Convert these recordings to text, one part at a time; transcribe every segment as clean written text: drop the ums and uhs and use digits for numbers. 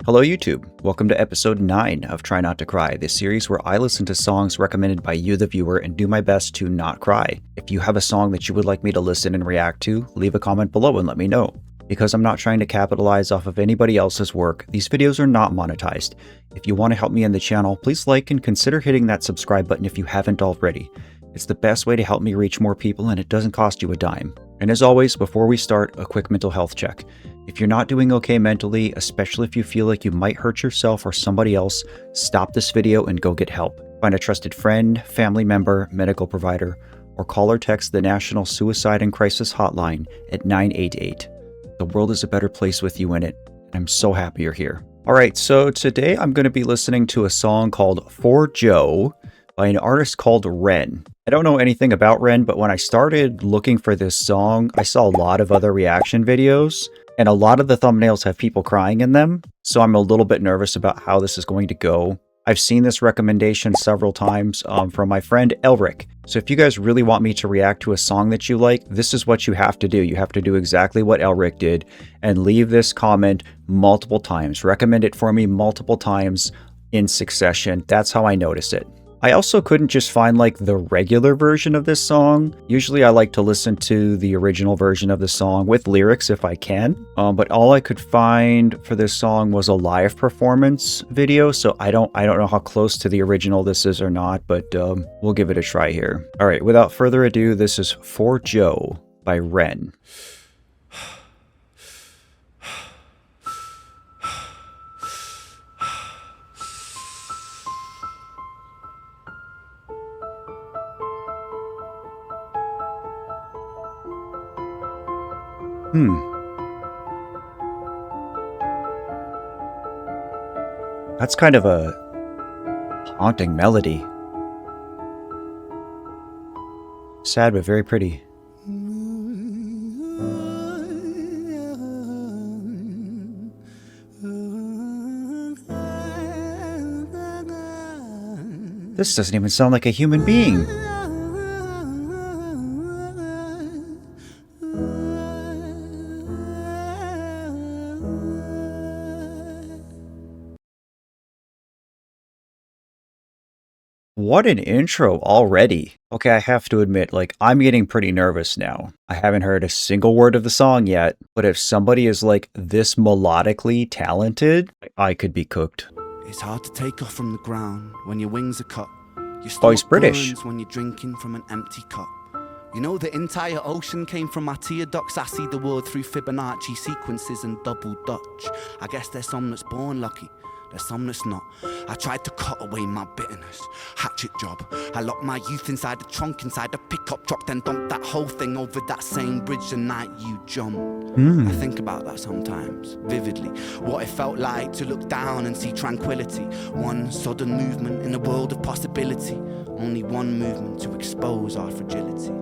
Hello YouTube, welcome to episode 9 of Try Not to Cry, this series where I listen to songs recommended by you the viewer and do my best to not cry. If you have a song that you would like me to listen and react to, leave a comment below and let me know. Because I'm not trying to capitalize off of anybody else's work, these videos are not monetized. If you want to help me in the channel, please like and consider hitting that subscribe button if you haven't already. It's the best way to help me reach more people and it doesn't cost you a dime. And as always, before we start, a quick mental health check. If you're not doing okay mentally, especially if you feel like you might hurt yourself or somebody else, stop this video and go get help. Find a trusted friend, family member, medical provider, or call or text the National Suicide and Crisis Hotline at 988. The world is a better place with you in it, and I'm so happy you're here. Alright, so today I'm going to be listening to a song called For Joe by an artist called Ren. I don't know anything about Ren, but when I started looking for this song, I saw a lot of other reaction videos, and a lot of the thumbnails have people crying in them, so I'm a little bit nervous about how this is going to go. I've seen this recommendation several times from my friend Elric. So if you guys really want me to react to a song that you like, this is what you have to do. You have to do exactly what Elric did and leave this comment multiple times. Recommend it for me multiple times in succession. That's how I notice it. I also couldn't just find like the regular version of this song. Usually I like to listen to the original version of the song with lyrics if I can. But all I could find for this song was a live performance video. So I don't know how close to the original this is or not, but we'll give it a try here. All right, without further ado, this is For Joe by Ren. That's kind of a haunting melody. Sad but very pretty. This doesn't even sound like a human being. What an intro already. Okay, I have to admit, like, I'm getting pretty nervous now. I haven't heard a single word of the song yet, but if somebody is like this melodically talented, I could be cooked. It's hard to take off from the ground when your wings are cut. Your Oh, he's stomach British. burns when you're drinking from an empty cup. You know the entire ocean came from my tear ducts. I see the world through Fibonacci sequences and double Dutch. I guess there's some that's born lucky, there's some that's not. I tried to cut away my bitterness, hatchet job. I locked my youth inside the trunk, inside the pickup truck, then dumped that whole thing over that same bridge the night you jumped. I think about that sometimes, vividly. What it felt like to look down and see tranquility. One sudden movement in a world of possibility. Only one movement to expose our fragility.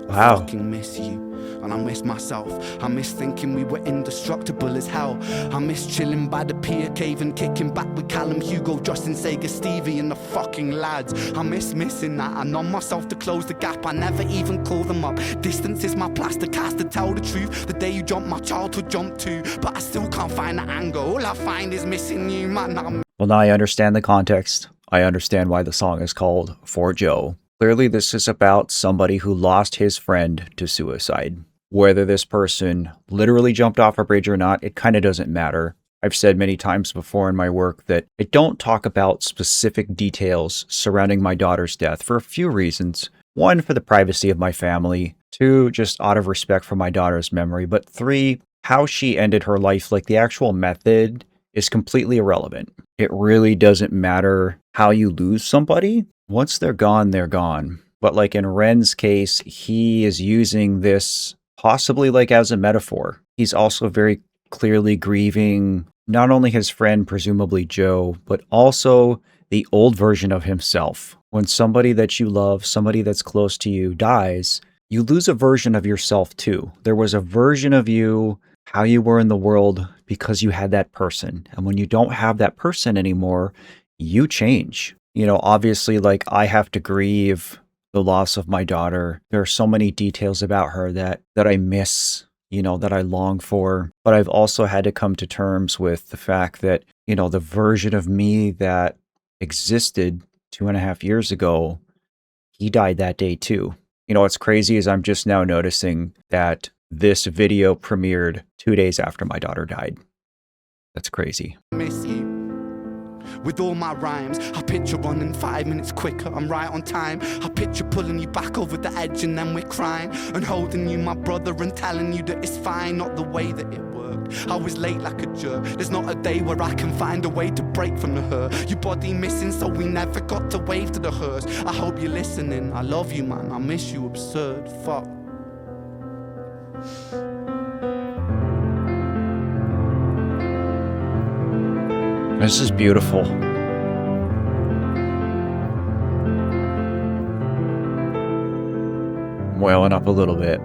Wow. I fucking miss you, and I miss myself. I miss thinking we were indestructible as hell. I miss chilling by the pier cave and kicking back with Callum, Hugo, Justin, Sega, Stevie and the fucking lads. I miss missing that. I numb myself to close the gap. I never even call them up. Distance is my plaster cast, to tell the truth. The day you jumped, my childhood jumped too. But I still can't find the anger. All I find is missing you, man. Well, now I understand the context. I understand why the song is called For Joe. Clearly, this is about somebody who lost his friend to suicide. Whether this person literally jumped off a bridge or not, it kind of doesn't matter. I've said many times before in my work that I don't talk about specific details surrounding my daughter's death for a few reasons. One, for the privacy of my family. Two, just out of respect for my daughter's memory. But three, how she ended her life, like the actual method, is completely irrelevant. It really doesn't matter how you lose somebody. Once they're gone, they're gone. But like in Ren's case, he is using this possibly like as a metaphor. He's also very clearly grieving not only his friend, presumably Joe, but also the old version of himself. When somebody that you love, somebody that's close to you dies, you lose a version of yourself too. There was a version of you, how you were in the world because you had that person. And when you don't have that person anymore, you change. You know, obviously, like I have to grieve the loss of my daughter. There are so many details about her that I miss that I long for. But I've also had to come to terms with the fact that, the version of me that existed 2.5 years ago, he died that day too. What's crazy is I'm just now noticing that this video premiered 2 days after my daughter died. That's crazy. Miss you. With all my rhymes, I picture running 5 minutes quicker, I'm right on time. I picture pulling you back over the edge and then we're crying, and holding you, my brother, and telling you that it's fine, not the way that it worked. I was late like a jerk, there's not a day where I can find a way to break from the hurt. Your body missing, so we never got to wave to the hearse. I hope you're listening, I love you, man, I miss you, absurd, fuck. This is beautiful. I'm wailing up a little bit.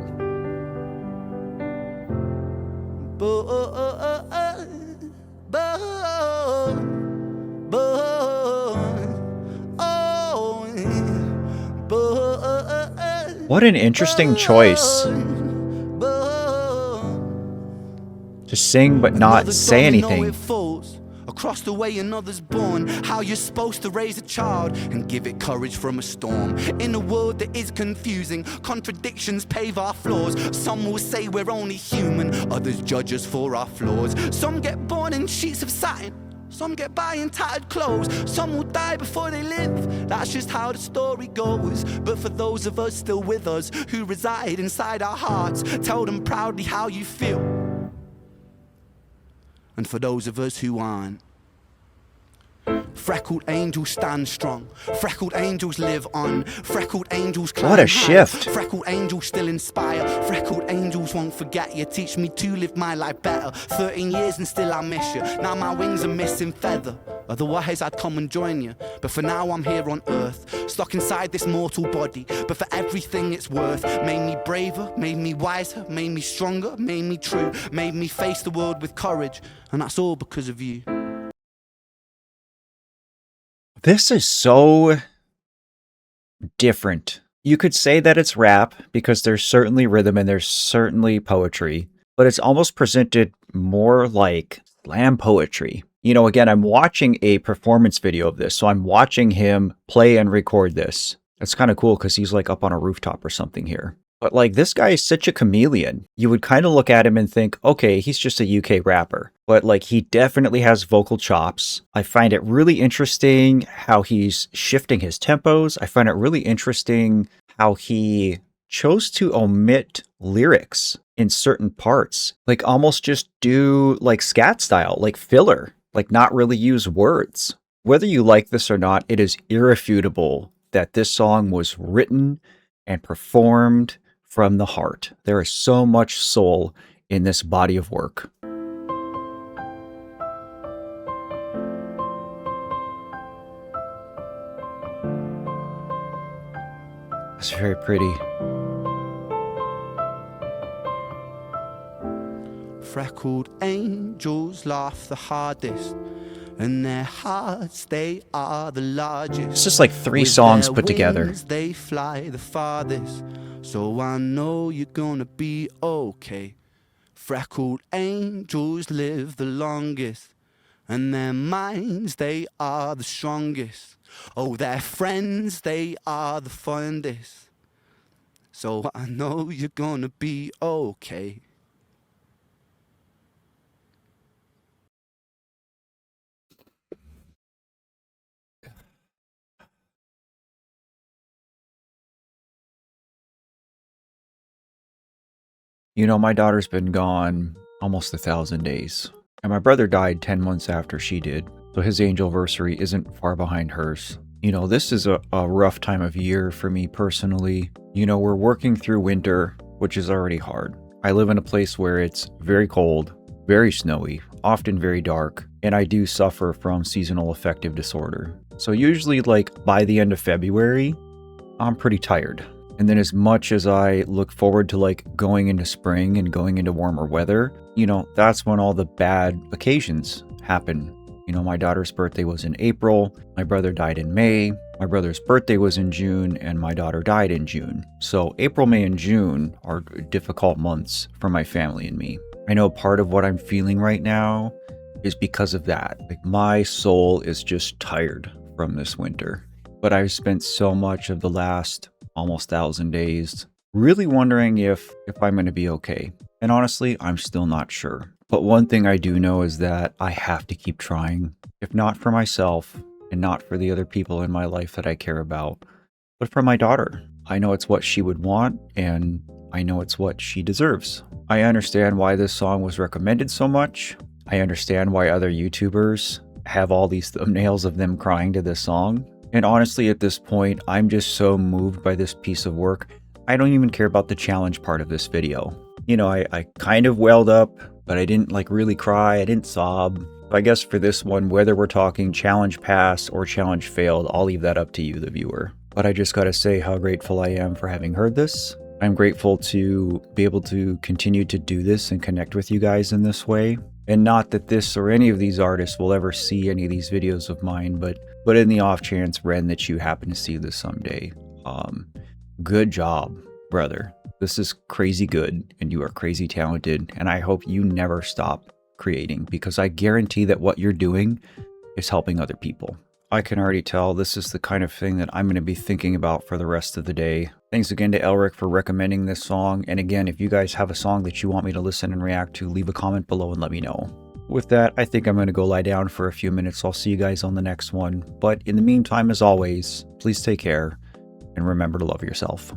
What an interesting choice. To sing but not say anything. Across the way another's born, how you're supposed to raise a child and give it courage from a storm. In a world that is confusing, contradictions pave our flaws. Some will say we're only human, others judge us for our flaws. Some get born in sheets of satin, some get by in tattered clothes. Some will die before they live, that's just how the story goes. But for those of us still with us, who reside inside our hearts, tell them proudly how you feel. And for those of us who aren't, freckled angels stand strong, freckled angels live on, freckled angels climb what a high. shift. Freckled angels still inspire, freckled angels won't forget you, teach me to live my life better. 13 years and still I miss you, now my wings are missing feather. Otherwise I'd come and join you, but for now I'm here on earth, stuck inside this mortal body. But for everything it's worth, made me braver, made me wiser, made me stronger, made me true, made me face the world with courage, and that's all because of you. This is so different. You could say that it's rap because there's certainly rhythm and there's certainly poetry, but it's almost presented more like slam poetry. Again, I'm watching a performance video of this, so I'm watching him play and record this. It's kind of cool because he's like up on a rooftop or something here. But like, this guy is such a chameleon. You would kind of look at him and think, okay, he's just a UK rapper. But like, he definitely has vocal chops. I find it really interesting how he's shifting his tempos. I find it really interesting how he chose to omit lyrics in certain parts. Like almost just do like scat style, like filler, like not really use words. Whether you like this or not, it is irrefutable that this song was written and performed from the heart. There is so much soul in this body of work. It's very pretty. Freckled angels laugh the hardest, and their hearts, they are the largest. It's just like 3 With songs their put together. wings, they fly the farthest, so I know you're gonna be okay. Freckled angels live the longest, and their minds, they are the strongest. Oh, their friends, they are the fondest, so I know you're gonna be okay. My daughter's been gone almost 1,000 days. And my brother died 10 months after she did. So his angelversary isn't far behind hers. This is a rough time of year for me personally. We're working through winter, which is already hard. I live in a place where it's very cold, very snowy, often very dark, and I do suffer from seasonal affective disorder. So usually like by the end of February, I'm pretty tired. And then as much as I look forward to like going into spring and going into warmer weather, that's when all the bad occasions happen. My daughter's birthday was in April. My brother died in May. My brother's birthday was in June and my daughter died in June. So April, May, and June are difficult months for my family and me. I know part of what I'm feeling right now is because of that. Like, my soul is just tired from this winter. But I've spent so much of the last almost 1,000 days really wondering if I'm going to be okay. And honestly, I'm still not sure. But one thing I do know is that I have to keep trying, if not for myself and not for the other people in my life that I care about, but for my daughter. I know it's what she would want, and I know it's what she deserves. I understand why this song was recommended so much. I understand why other YouTubers have all these thumbnails of them crying to this song. And honestly, at this point, I'm just so moved by this piece of work, I don't even care about the challenge part of this video. You know, I kind of welled up, but I didn't like really cry, I didn't sob. I guess for this one, whether we're talking challenge passed or challenge failed, I'll leave that up to you, the viewer. But I just gotta say how grateful I am for having heard this. I'm grateful to be able to continue to do this and connect with you guys in this way. And not that this or any of these artists will ever see any of these videos of mine, but in the off chance, Ren, that you happen to see this someday, good job, brother. This is crazy good, and you are crazy talented, and I hope you never stop creating, because I guarantee that what you're doing is helping other people. I can already tell this is the kind of thing that I'm going to be thinking about for the rest of the day. Thanks again to Elric for recommending this song, and again, if you guys have a song that you want me to listen and react to, leave a comment below and let me know. With that, I think I'm going to go lie down for a few minutes. I'll see you guys on the next one, but in the meantime, as always, please take care, and remember to love yourself.